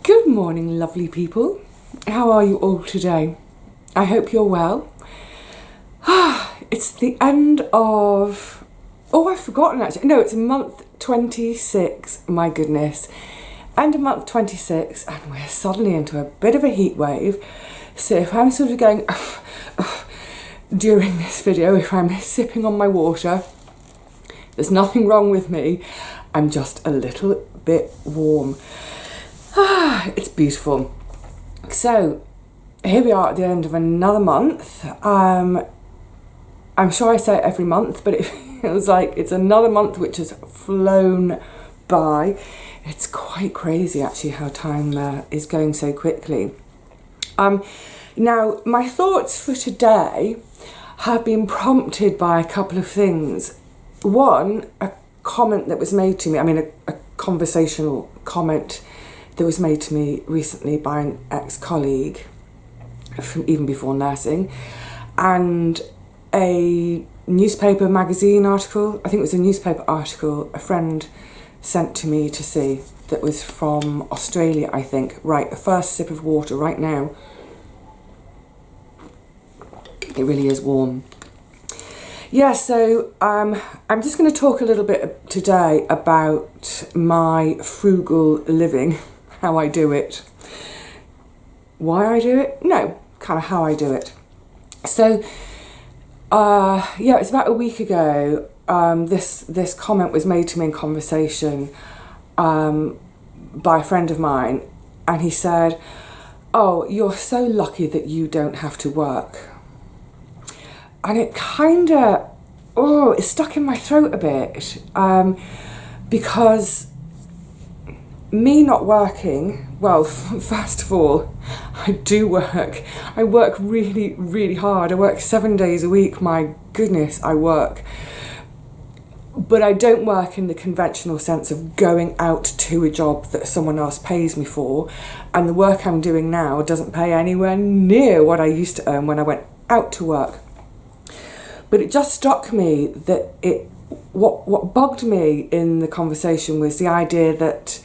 Good morning, lovely people. How are you all today? I hope you're well. It's the end of... Oh, I've forgotten actually. No, it's month 26. My goodness. End of month 26 and we're suddenly into a bit of a heat wave. So if I'm sort of going during this video, if I'm sipping on my water, there's nothing wrong with me. I'm just a little bit warm. It's beautiful. So here we are at the end of another month. I'm sure I say it every month, but it feels like it's another month which has flown by. It's quite crazy actually how time is going so quickly. Now my thoughts for today have been prompted by a couple of things. One, a comment that was made to me, a conversational comment that was made to me recently by an ex-colleague from even before nursing, and a newspaper magazine article, I think it was a newspaper article a friend sent to me to see, that was from Australia, I think. Right, the first sip of water right now. It really is warm. Yeah, so I'm just going to talk a little bit today about my frugal living, how I do it. Why I do it? No, kind of how I do it. So, yeah, it's about a week ago. This comment was made to me in conversation by a friend of mine, and he said, "Oh, you're so lucky that you don't have to work." And it kind of, it stuck in my throat a bit, because me not working, well, first of all, I do work. I work really, really hard. I work 7 days a week. My goodness, I work. But I don't work in the conventional sense of going out to a job that someone else pays me for. And the work I'm doing now doesn't pay anywhere near what I used to earn when I went out to work. But it just struck me that what bugged me in the conversation was the idea that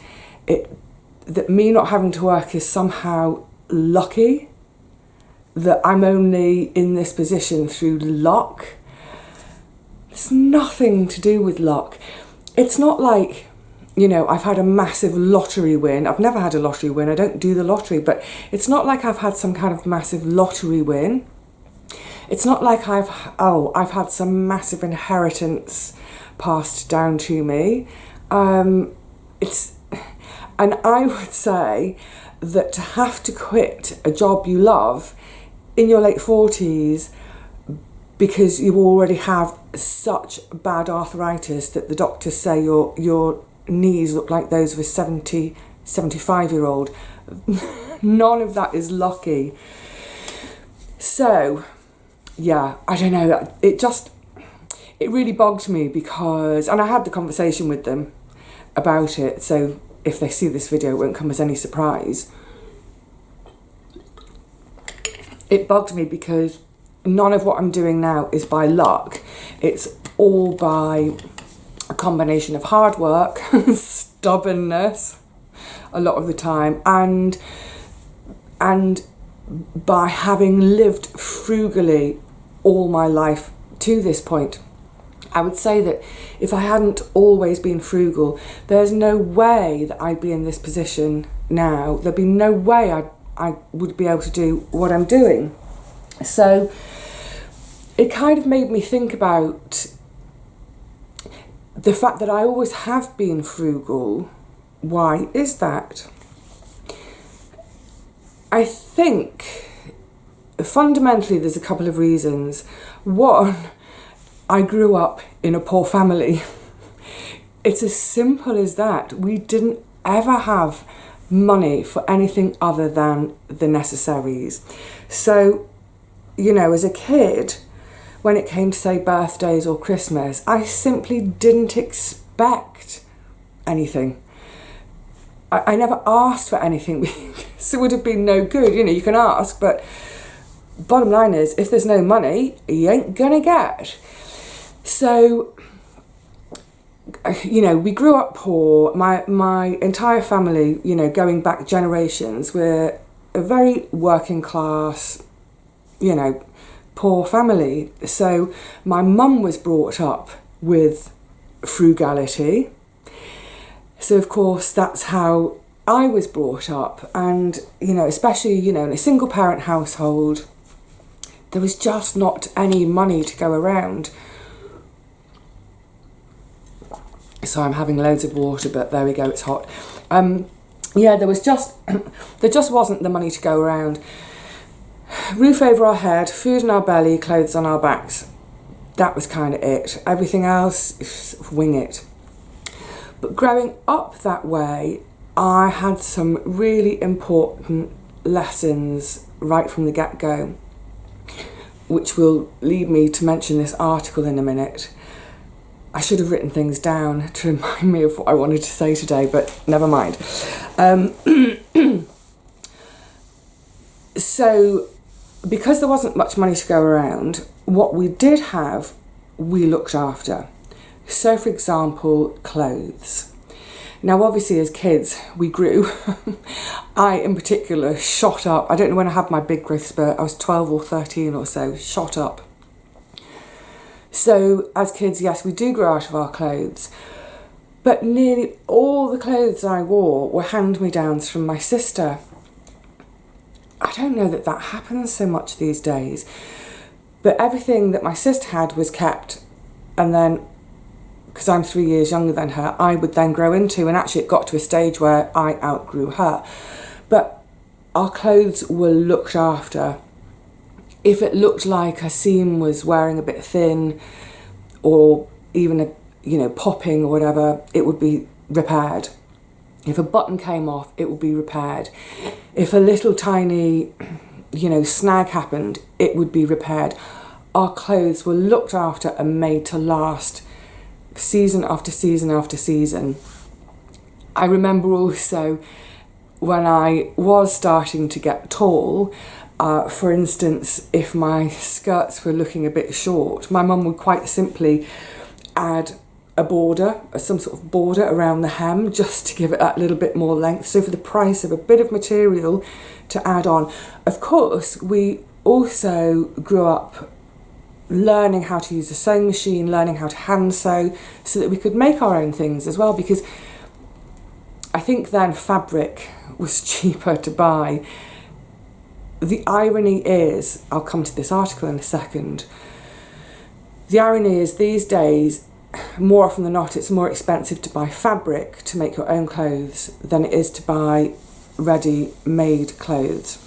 that me not having to work is somehow lucky, that I'm only in this position through luck. It's nothing to do with luck. It's not like, I've had a massive lottery win. I've never had a lottery win. I don't do the lottery, but it's not like I've had some kind of massive lottery win. It's not like I've had some massive inheritance passed down to me. And I would say that to have to quit a job you love in your late 40s because you already have such bad arthritis that the doctors say your knees look like those of a 75-year-old, none of that is lucky. So, yeah, I don't know, it really bugged me because, and I had the conversation with them about it, so if they see this video, it won't come as any surprise. It bugged me because none of what I'm doing now is by luck. It's all by a combination of hard work, stubbornness, a lot of the time, and by having lived frugally all my life to this point. I would say that if I hadn't always been frugal, there's no way that I'd be in this position now. There'd be no way I would be able to do what I'm doing. So it kind of made me think about the fact that I always have been frugal. Why is that? I think fundamentally there's a couple of reasons. One, I grew up in a poor family. It's as simple as that. We didn't ever have money for anything other than the necessaries. So, as a kid, when it came to, say, birthdays or Christmas, I simply didn't expect anything. I never asked for anything because it would have been no good. You can ask, but bottom line is, if there's no money, you ain't gonna get. So you know, we grew up poor. My entire family, you know, going back generations, we're a very working class, you know, poor family. So my mum was brought up with frugality. So of course that's how I was brought up. And, you know, especially, you know, in a single parent household, there was just not any money to go around. So I'm having loads of water, but there we go, it's hot. Yeah, there just wasn't the money to go around. Roof over our head, food in our belly, clothes on our backs. That was kind of it. Everything else, wing it. But growing up that way, I had some really important lessons right from the get-go, which will lead me to mention this article in a minute. I should have written things down to remind me of what I wanted to say today, but never mind. So, because there wasn't much money to go around, what we did have, we looked after. So, for example, clothes. Now, obviously, as kids, we grew. I, in particular, shot up. I don't know when I had my big growth spurt. I was 12 or 13 or so, shot up. So, as kids, yes, we do grow out of our clothes. But nearly all the clothes I wore were hand-me-downs from my sister. I don't know that happens so much these days. But everything that my sister had was kept. And then, because I'm 3 years younger than her, I would then grow into, and actually it got to a stage where I outgrew her. But our clothes were looked after. If it looked like a seam was wearing a bit thin, or even popping or whatever, it would be repaired. If a button came off, it would be repaired. If a little tiny, snag happened, it would be repaired. Our clothes were looked after and made to last season after season after season. I remember also when I was starting to get tall, for instance, if my skirts were looking a bit short, my mum would quite simply add a border, some sort of border around the hem, just to give it that little bit more length. So for the price of a bit of material to add on. Of course, we also grew up learning how to use a sewing machine, learning how to hand sew, so that we could make our own things as well, because I think then fabric was cheaper to buy. The irony is, I'll come to this article in a second, the irony is these days, more often than not, it's more expensive to buy fabric to make your own clothes than it is to buy ready-made clothes.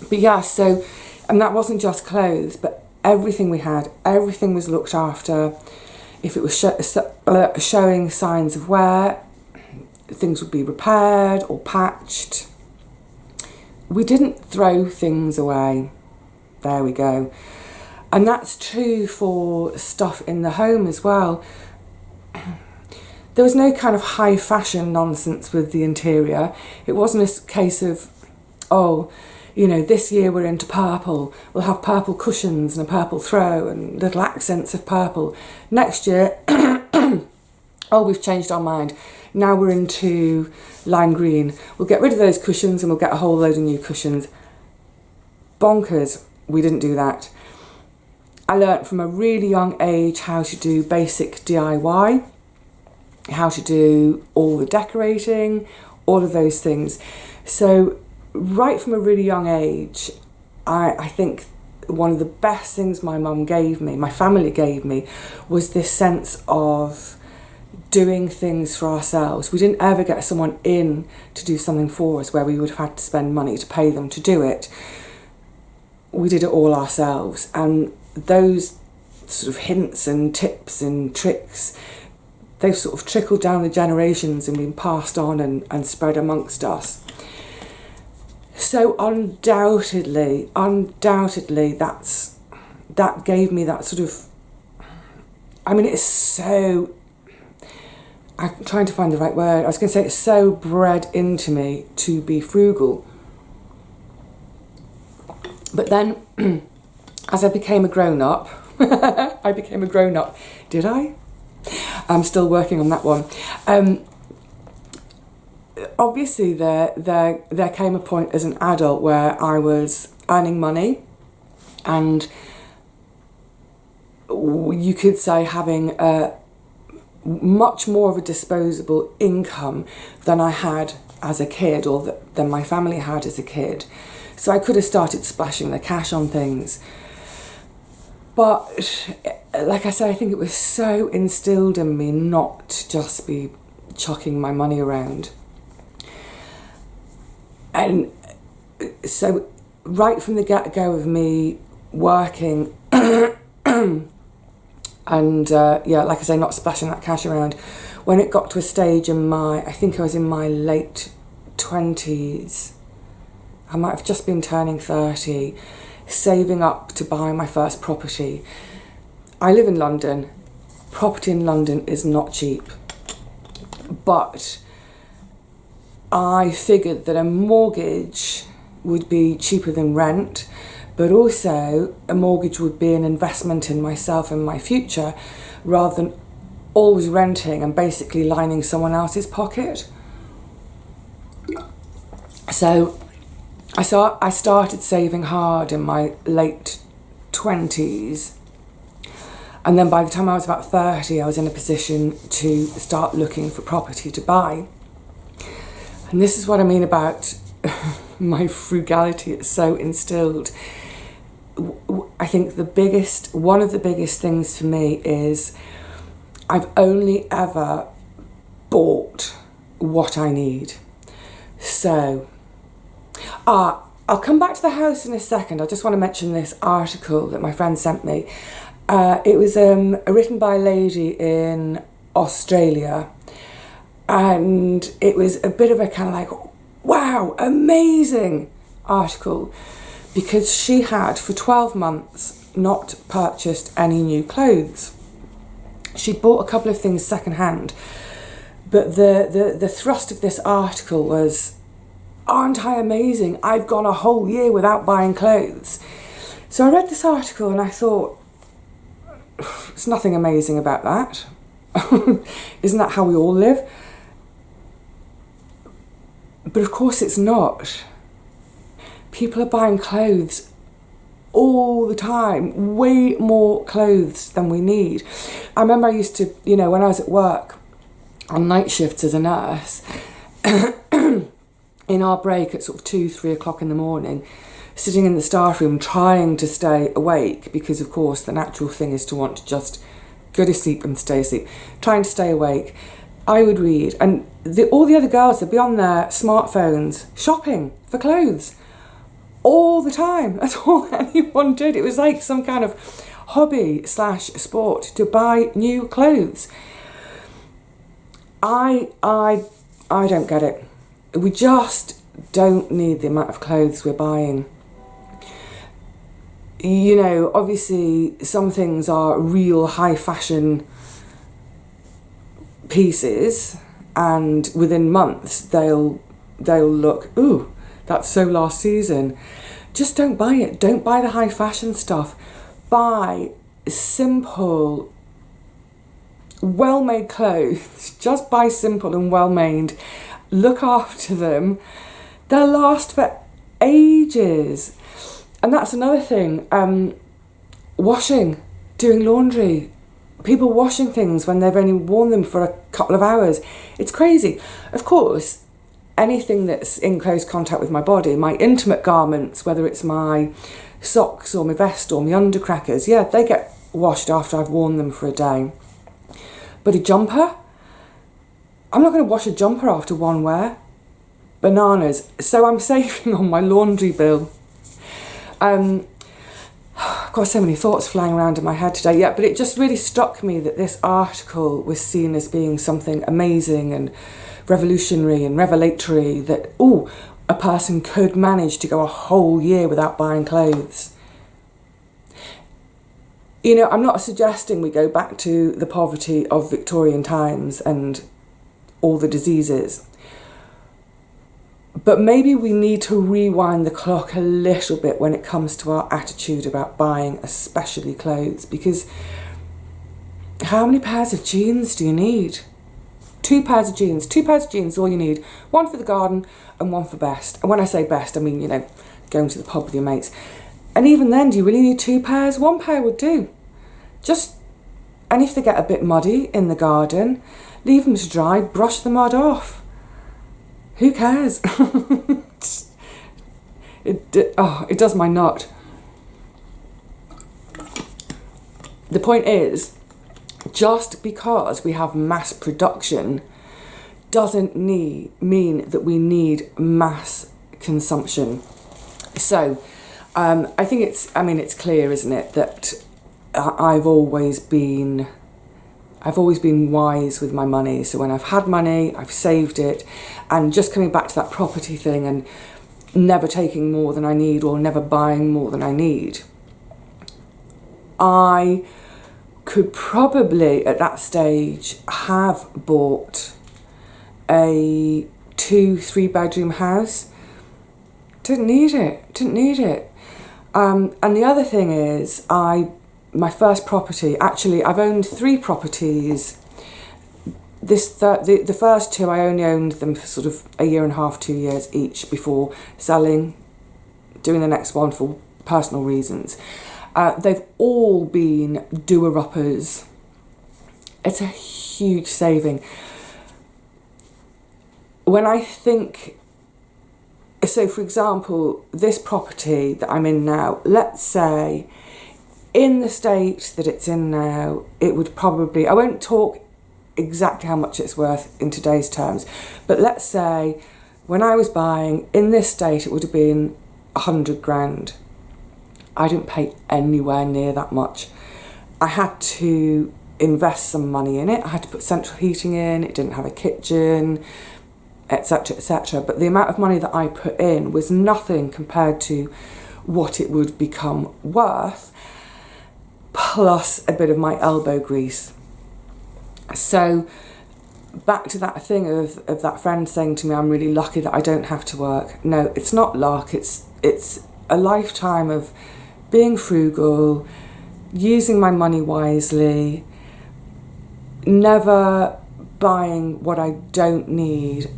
But yeah, so, and that wasn't just clothes, but everything we had, everything was looked after. If it was showing signs of wear, things would be repaired or patched. We didn't throw things away. There we go. And that's true for stuff in the home as well. There was no kind of high fashion nonsense with the interior. It wasn't a case of, this year we're into purple. We'll have purple cushions and a purple throw and little accents of purple. Next year, we've changed our mind. Now we're into lime green. We'll get rid of those cushions and we'll get a whole load of new cushions. Bonkers. We didn't do that. I learnt from a really young age how to do basic DIY, how to do all the decorating, all of those things. So right from a really young age, I think one of the best things my mum gave me, my family gave me, was this sense of doing things for ourselves. We didn't ever get someone in to do something for us where we would have had to spend money to pay them to do it. We did it all ourselves, and those sort of hints and tips and tricks, they've sort of trickled down the generations and been passed on and spread amongst us. So undoubtedly, that gave me that sort of, it's so, I'm trying to find the right word. I was going to say it's so bred into me to be frugal. But then, as I became a grown-up, did I? I'm still working on that one. Obviously, there came a point as an adult where I was earning money, and you could say having a much more of a disposable income than I had as a kid, or than my family had as a kid. So I could have started splashing the cash on things. But like I said, I think it was so instilled in me not to just be chucking my money around. And so right from the get-go of me working and like I say, not splashing that cash around, when it got to a stage in I think I was in my late 20s, I might have just been turning 30, saving up to buy my first property. I live in London. Property in London is not cheap, but I figured that a mortgage would be cheaper than rent, but also a mortgage would be an investment in myself and my future, rather than always renting and basically lining someone else's pocket. So I started saving hard in my late 20s, and then by the time I was about 30, I was in a position to start looking for property to buy. And this is what I mean about my frugality. It's so instilled. I think one of the biggest things for me is I've only ever bought what I need. So, I'll come back to the house in a second. I just want to mention this article that my friend sent me. It was written by a lady in Australia, and it was a bit of a kind of like, wow, amazing article, because she had for 12 months not purchased any new clothes. She bought a couple of things secondhand, but the thrust of this article was, aren't I amazing? I've gone a whole year without buying clothes. So I read this article and I thought, there's nothing amazing about that. Isn't that how we all live? But of course it's not. People are buying clothes all the time, way more clothes than we need. I remember I used to, when I was at work on night shifts as a nurse, in our break at sort of 2-3 o'clock in the morning, sitting in the staff room trying to stay awake, because of course the natural thing is to want to just go to sleep and stay asleep, trying to stay awake, I would read, and all the other girls would be on their smartphones shopping for clothes all the time. That's all anyone did. It was like some kind of hobby/sport to buy new clothes. I don't get it. We just don't need the amount of clothes we're buying. Obviously some things are real high fashion pieces, and within months they'll look, ooh, that's so last season. Just don't buy it. Don't buy the high fashion stuff. Buy simple, well-made clothes. Just buy simple and well-made. Look after them. They'll last for ages. And that's another thing. Washing, doing laundry. People washing things when they've only worn them for a couple of hours. It's crazy. Of course, anything that's in close contact with my body, my intimate garments, whether it's my socks or my vest or my undercrackers, yeah, they get washed after I've worn them for a day. But a jumper? I'm not going to wash a jumper after one wear. Bananas. So I'm saving on my laundry bill. I've got so many thoughts flying around in my head today. Yeah, but it just really struck me that this article was seen as being something amazing and revolutionary and revelatory, that, a person could manage to go a whole year without buying clothes. I'm not suggesting we go back to the poverty of Victorian times and all the diseases, but maybe we need to rewind the clock a little bit when it comes to our attitude about buying, especially clothes, because How many pairs of jeans do you need? 2 pairs of jeans. 2 pairs of jeans is all you need. One for the garden and one for best. And when I say best, I mean, you know, going to the pub with your mates. And even then, do you really need 2 pairs? 1 pair would do. And if they get a bit muddy in the garden, leave them to dry, brush the mud off. Who cares? It does my nut. The point is, just because we have mass production doesn't mean that we need mass consumption. So I think it's clear, isn't it, that I've always been wise with my money. So when I've had money, I've saved it. And just coming back to that property thing and never taking more than I need or never buying more than I need, I could probably at that stage have bought a 2-3 bedroom house. Didn't need it. And the other thing is, my first property, actually I've owned 3 properties. The first 2, I only owned them for sort of a year and a half, 2 years each before selling, doing the next one for personal reasons. They've all been doer-uppers. It's a huge saving. When I think, so for example, this property that I'm in now, let's say in the state that it's in now, it would probably, I won't talk exactly how much it's worth in today's terms, but let's say when I was buying in this state, it would have been 100 grand. I didn't pay anywhere near that much. I had to invest some money in it. I had to put central heating in. It didn't have a kitchen, etc., etc. But the amount of money that I put in was nothing compared to what it would become worth, plus a bit of my elbow grease. So back to that thing of that friend saying to me, I'm really lucky that I don't have to work. No, it's not luck. It's a lifetime of being frugal, using my money wisely, never buying what I don't need.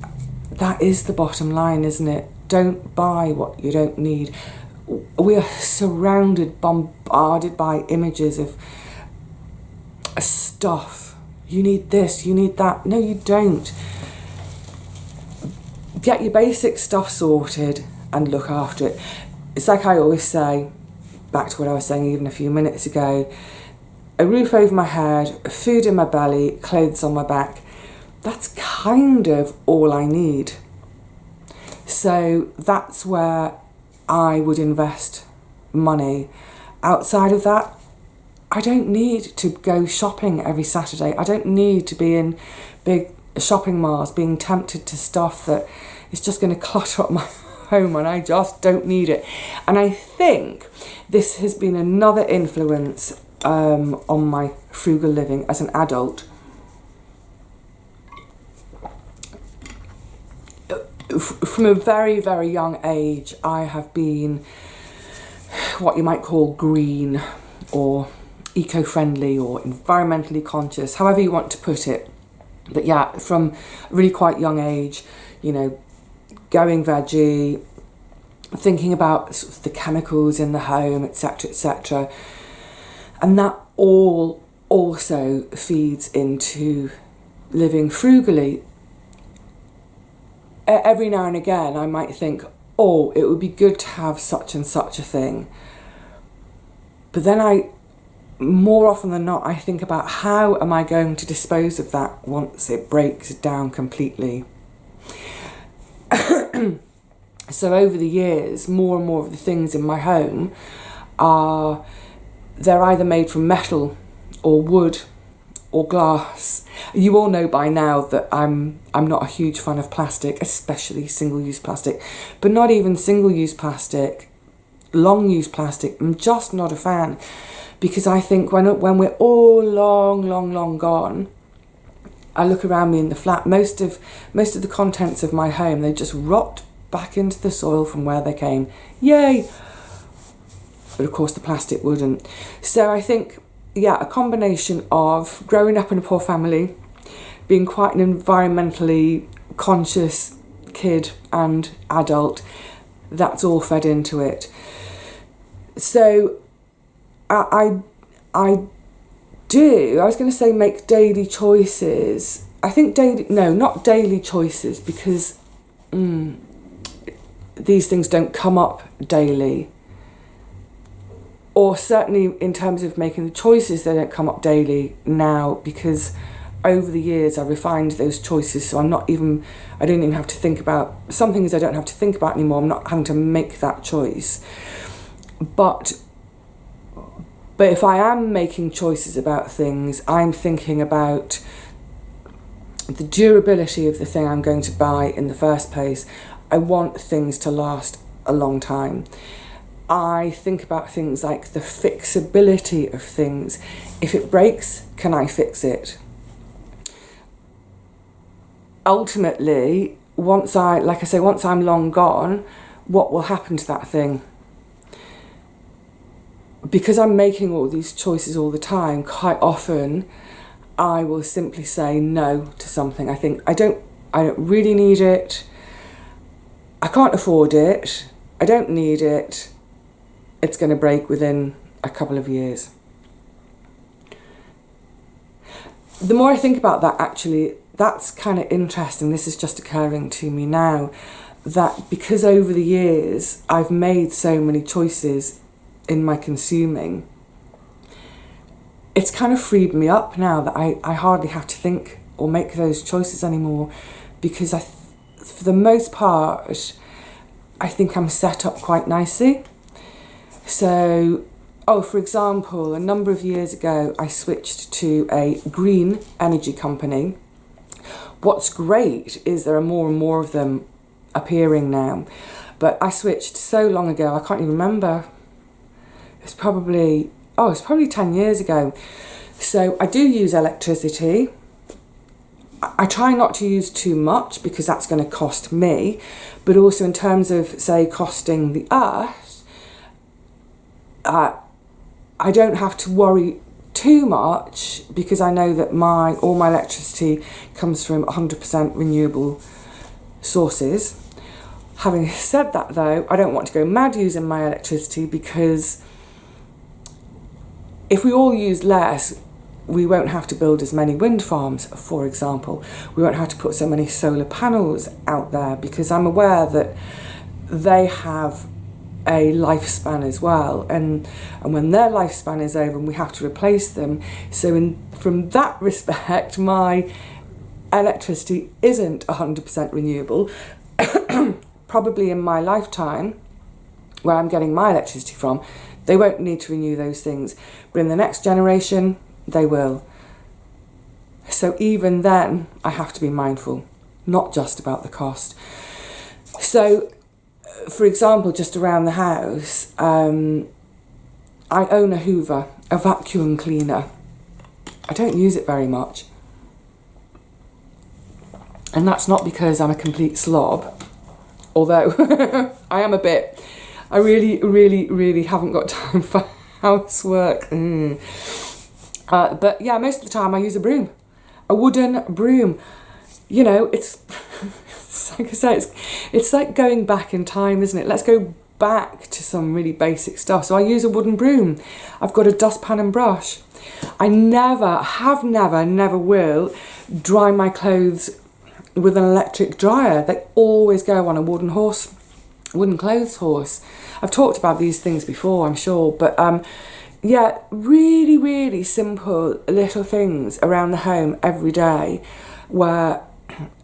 That is the bottom line, isn't it? Don't buy what you don't need. We are surrounded, bombarded by images of stuff. You need this, you need that. No, you don't. Get your basic stuff sorted and look after it. It's like I always say, back to what I was saying even a few minutes ago, a roof over my head, food in my belly, clothes on my back. That's kind of all I need. So that's where I would invest money. Outside of that, I don't need to go shopping every Saturday. I don't need to be in big shopping malls being tempted to stuff that is just going to clutter up my home, and I just don't need it. And I think this has been another influence on my frugal living as an adult. From a very, very young age, I have been what you might call green or eco-friendly or environmentally conscious, however you want to put it. But yeah, from a really quite young age, you know, going veggie, thinking about sort of the chemicals in the home, etc., etc. And that all also feeds into living frugally. Every now and again, I might think, oh, it would be good to have such and such a thing. But then more often than not, I think about how am I going to dispose of that once it breaks down completely. So over the years, more and more of the things in my home they're either made from metal or wood or glass. You all know by now that I'm not a huge fan of plastic, especially single-use plastic, but not even single-use plastic, long-use plastic. I'm just not a fan, because I think when we're all long gone, I look around me in the flat, most of the contents of my home, they just rot back into the soil from where they came. Yay! But of course the plastic wouldn't. So I think yeah, a combination of growing up in a poor family, being quite an environmentally conscious kid and adult, that's all fed into it. So I was going to say make daily choices. I think not daily choices, because these things don't come up daily. Or certainly in terms of making the choices, they don't come up daily now, because over the years I refined those choices, so I don't even have to think about some things. I don't have to think about anymore. I'm not having to make that choice. But if I am making choices about things, I'm thinking about the durability of the thing I'm going to buy in the first place. I want things to last a long time. I think about things like the fixability of things. If it breaks, can I fix it? Ultimately, once I'm long gone, what will happen to that thing? Because I'm making all these choices all the time, quite often I will simply say no to something. I think I don't really need it. I can't afford it. I don't need it. It's going to break within a couple of years. The more I think about that, actually, that's kind of interesting. This is just occurring to me now, that because over the years I've made so many choices in my consuming, it's kind of freed me up now that I hardly have to think or make those choices anymore, because for the most part, I think I'm set up quite nicely. So, for example, a number of years ago, I switched to a green energy company. What's great is there are more and more of them appearing now. But I switched so long ago, I can't even remember. It's probably 10 years ago. So I do use electricity. I try not to use too much because that's going to cost me. But also in terms of, say, costing the earth, I don't have to worry too much, because I know that all my electricity comes from 100% renewable sources. Having said that, though, I don't want to go mad using my electricity, because if we all use less, we won't have to build as many wind farms, for example. We won't have to put so many solar panels out there, because I'm aware that they have a lifespan as well, and when their lifespan is over, we have to replace them. So from that respect, my electricity isn't 100% renewable. Probably in my lifetime, where I'm getting my electricity from, they won't need to renew those things, but in the next generation they will. So even then I have to be mindful, not just about the cost. So for example, just around the house, I own a Hoover, a vacuum cleaner. I don't use it very much. And that's not because I'm a complete slob, although I am a bit. I really, really, really haven't got time for housework. But yeah, most of the time I use a broom, a wooden broom. You know, it's like I say, it's like going back in time, isn't it? Let's go back to some really basic stuff. So I use a wooden broom. I've got a dustpan and brush. I never will dry my clothes with an electric dryer. They always go on a wooden clothes horse. I've talked about these things before, I'm sure, but yeah, really, really simple little things around the home every day where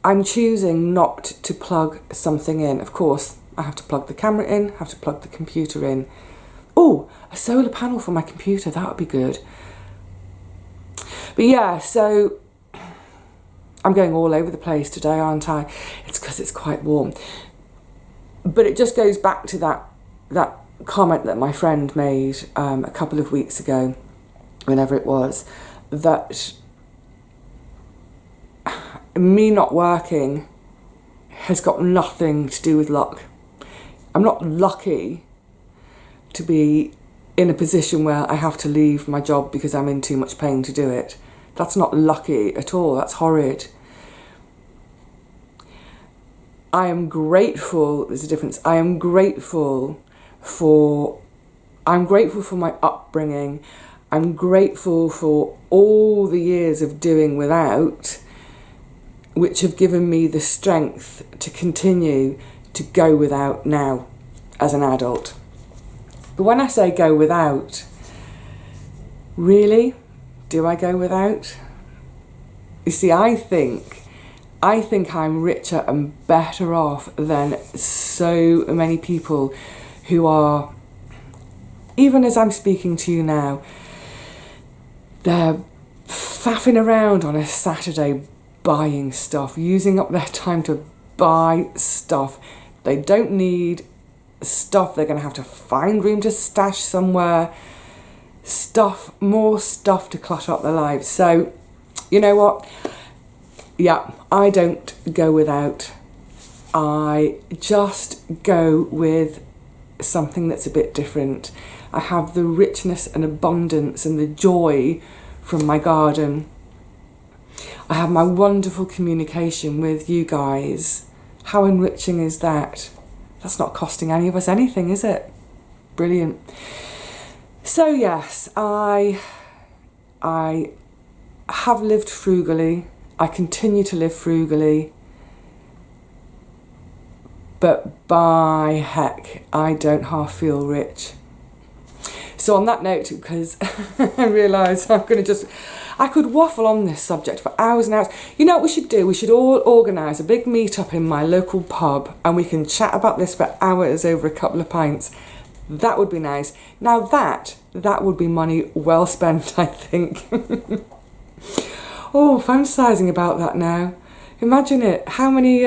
I'm choosing not to plug something in. Of course, I have to plug the camera in, have to plug the computer in. Oh, a solar panel for my computer, that would be good. But yeah, so I'm going all over the place today, aren't I? It's because it's quite warm. But it just goes back to that comment that my friend made a couple of weeks ago, whenever it was, that me not working has got nothing to do with luck. I'm not lucky to be in a position where I have to leave my job because I'm in too much pain to do it. That's not lucky at all, that's horrid. I am grateful, there's a difference, I'm grateful for my upbringing. I'm grateful for all the years of doing without, which have given me the strength to continue to go without now as an adult. But when I say go without, really, do I go without? You see, I think I'm richer and better off than so many people who are, even as I'm speaking to you now, they're faffing around on a Saturday buying stuff, using up their time to buy stuff. They don't need stuff, they're going to have to find room to stash somewhere. More stuff to clutter up their lives. So, you know what? Yeah, I don't go without. I just go with something that's a bit different. I have the richness and abundance and the joy from my garden. I have my wonderful communication with you guys. How enriching is that? That's not costing any of us anything, is it? Brilliant. So yes, I have lived frugally. I continue to live frugally. But by heck, I don't half feel rich. So on that note, because I realise I could waffle on this subject for hours and hours. You know what we should do? We should all organise a big meet-up in my local pub and we can chat about this for hours over a couple of pints. That would be nice. Now that would be money well spent, I think. Oh, fantasising about that now. Imagine it. How many